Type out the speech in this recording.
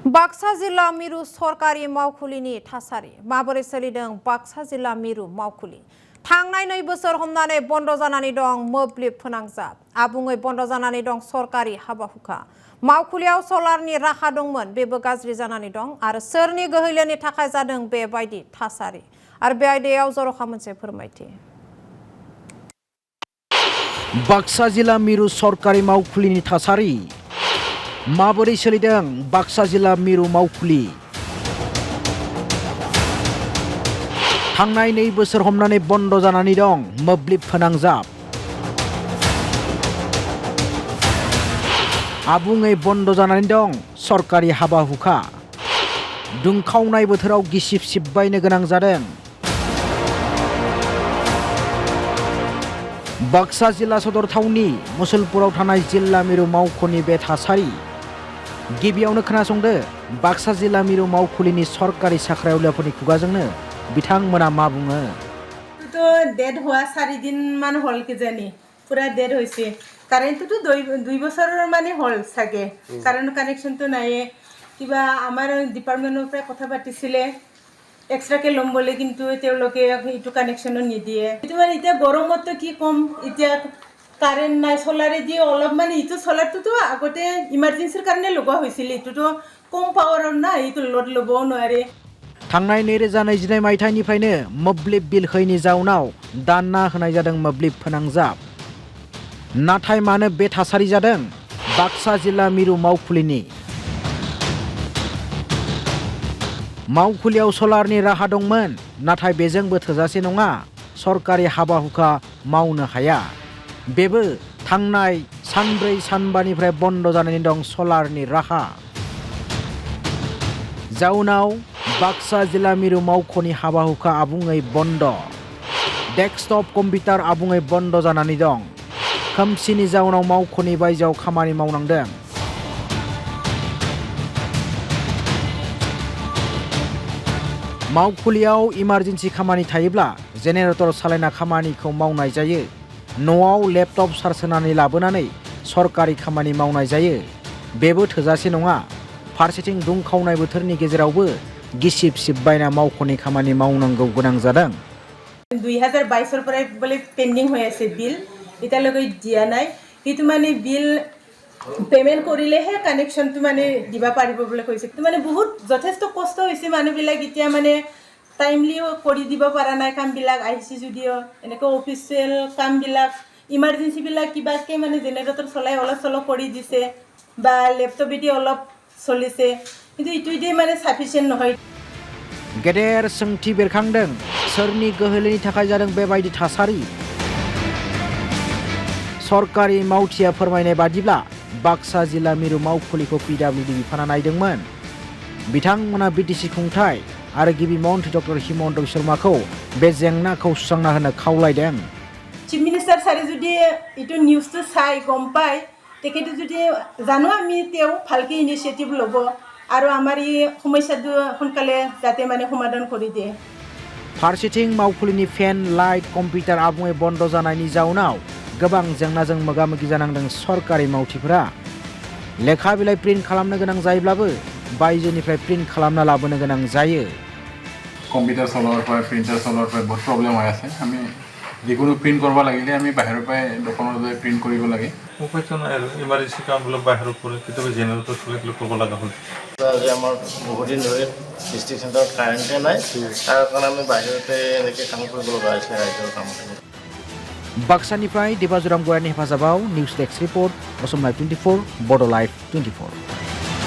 बाक्सा जिल्ला मिरु सरकारि मावखुलिनि थासारि माबोरै सोलिदों बाक्सा जिल्ला मिरु मावखुलि थांनाय 2 बोसोर हमनानै बन्द जानानै दं मोब्लिब फोनांजाब आबुङै बन्द जानानै दं सरकारि हाबा-हुखा मावखुलियाव सलारनि राहा दंमोन बेबो गाज्रि जानानै दं आरो सोरनि गोहैलोनि थाखाय जादों बेबायदि थासारि आरो बे आयदायाव जर'खा मोनसे फोरमायथि बाक्सा जिल्ला मिरु सरकारि मावखुलिनि थासारि माबोरै सोलिदों बाक्सा जिल्ला मिरु मावखुलि थांनाय 2 बोसोर हमनानै बन्द जानानै दं मोब्लिब फोनांजाब आबुङै बन्द जानानै दं सरकारि हाबा-हुखा दुंखावनाय बोथोराव गिसिब सिबबायनो गोनां जादों बाक्सा जिल्ला सदर थावनि मुसलपुराव थानाय जिल्ला मिरु मावख'नि बे थासारि गिबियावनो खोनासंदो बाक्सा जिल्ला मिरु मावखुलिनि सरकारि साख्रावलियाफोरनि खुगाजोंनो बिथांमोना मा बुङो तो डेड हुआ 4 दिन मान हल किजानी पूरा डेड होइसे कारेन्ट तो 2 বছৰ মানে হল সাগে কারেন্ট কানেকশন তো নাই কিবা আমাৰ ডিপার্টমেন্টৰ পৰা কথা পাতিছিলে এক্সট্ৰাকে লম বলে কিন্তু তেওঁলোকে ইটো কানেকশন নিদিয়ে ইটো মানে এতিয়া গৰমত কি কম এতিয়া কারেন্ট নাই সোলারে দি অলপ মানে ইটো সোলারটো তো আগতে ইমার্জেন্সিৰ কাৰণে লগোৱা হৈছিল ইটো তো কম পাৱাৰৰ না ইটো লোড লবও নোৱাৰে थांनाय 2022 मायथाइनिफ्रायनो मोब्लिब बिल होयैनि जाउनाव दानना होनाय जादों मोब्लिब फोनांजाब नाथाय मानो बे थासारि जादों बाक्सा जिल्ला मिरु मावखुलिनि मावखुलियाव सलारनि राहा दंमोन नाथाय बेजोंबो थोजासे नङा सरकारि हाबा-हुखा मावनो हाया बेबो थांनाय सानब्रै सानबानिफ्राय बन्द जानानै दं सलारनि राहा जाउनाव बाक्सा जिल्ला मिरु मावख'नि हाबा-हुखा आबुङै बन्द डेस्कटप कम्पिउटार आबुङै बन्द जानानै दं खोमसिनि जाउनाव मावख'नि बायजोआव खामानि मावनांदों मावखुलियाव इमारजेन्सि खामानि थायोब्ला जेनेरेटर सालायना खामानिखौ मावनाय जायो न'आव लेपटप चार्ज होनानै लाबोनानै सरकारि खामानि मावनाय जायो बेबो थोजासे नङा फारसेथिं दुंखावनाय बोथोरनि गेजेरावबो गिसिब सिबबायना मावख'नि खामानि मावनांगौ गोनां जादों 2022 ৰ পৰাই বলে পেন্ডিং হৈ আছে বিল এতিয়ালৈকে দিয়া নাই কিন্তু মানে বিল পেমেন্ট কৰিলেহে কানেকশনটো মানে দিবা পাৰিব বুলি কৈছে কিন্তু মানে বহুত যথেষ্ট কষ্ট হৈছে মানুহবিলাক এতিয়া মানে টাইমলি কৰি দিব পৰা নাই কামবিলাক আইসি যদিও এনেকৈ অফিচিয়েল কামবিলাক ইমার্জেন্সি বিলাক কিবাকে মানে জেনারেটর চলাই অলপ চলপ কৰি দিছে বা ল্যাপটপেদি অলপ চলিছে কিন্তু ইটোইদে মানে সাফিসিয়েন্ট নহয় गेदेर सोंथि बेरखांदों सोरनि गोहोलोनि थाखाय जादों बेबायदि थासारि सरकारि मावथिया फोरमायनाय बादिब्ला बाक्सा जिल्ला मिरु मावखुलिखौ पिडब्लिउडि बिफाना नायदोंमोन बिथांमोना बिटिसि खुंथाय आरो गिबि मन्थ्रि डक्टर हिमन्त शर्माखौ बे जेंनाखौ सुस्रांना होनो खावलायदों চিফ মিনিষ্টাৰ সাৰে যদি ইটো নিউজটো চাই গম পায় তেখেতে যদি জানো আমি তেওঁ ভালকে ইনিচিয়েটিভ ল'ব আৰু আমাৰ এই সমস্যাটো সোনকালে যাতে মানে সমাধান কৰি দিয়ে फारसेथिं मावखुलिनि फेन लाइट कम्पिउटार आबुङै बन्द जानायनि जाउनाव गोबां जेंनाजों मोगा-मोगि जानांदों सरकारि मावथिफोरा लेखा बिलाइ प्रिन्ट खालामनो गोनां जायोब्लाबो बायजोनिफ्राय प्रिन्ट खालामना लाबोनो गोनां जायो कम्पिउटार চলোৱাৰ পৰা প্ৰিন্টাৰ চলোৱাৰ পৰা বহুত প্ৰব্লেম হৈ আছে আমি যিকোনো প্ৰিন্ট কৰিব লাগিলে আমি বাহিৰৰ পৰা দোকানৰ পৰা প্ৰিন্ট কৰিব লাগে উপায়তো নাই আৰু ইমাৰ্জেন্সি কামবিলাক বাহিৰত পৰে কেতিয়াবা জেনেৰেটৰ চলাই কৰিব লগা হয় আমাৰ বহুত দিন ধৰি ডিষ্ট্ৰিক্ট চেণ্টাৰত কাৰেণ্টে নাই তাৰ কাৰণে আমি বাহিৰতে এনেকৈ কাম কৰিব লগা হৈছে ৰাইজৰ কামখিনি बाक्सानिफ्राय दिबाजुराम गयानि हेफाजाबाव news desk report Assam live 24 बड'लाइभ 24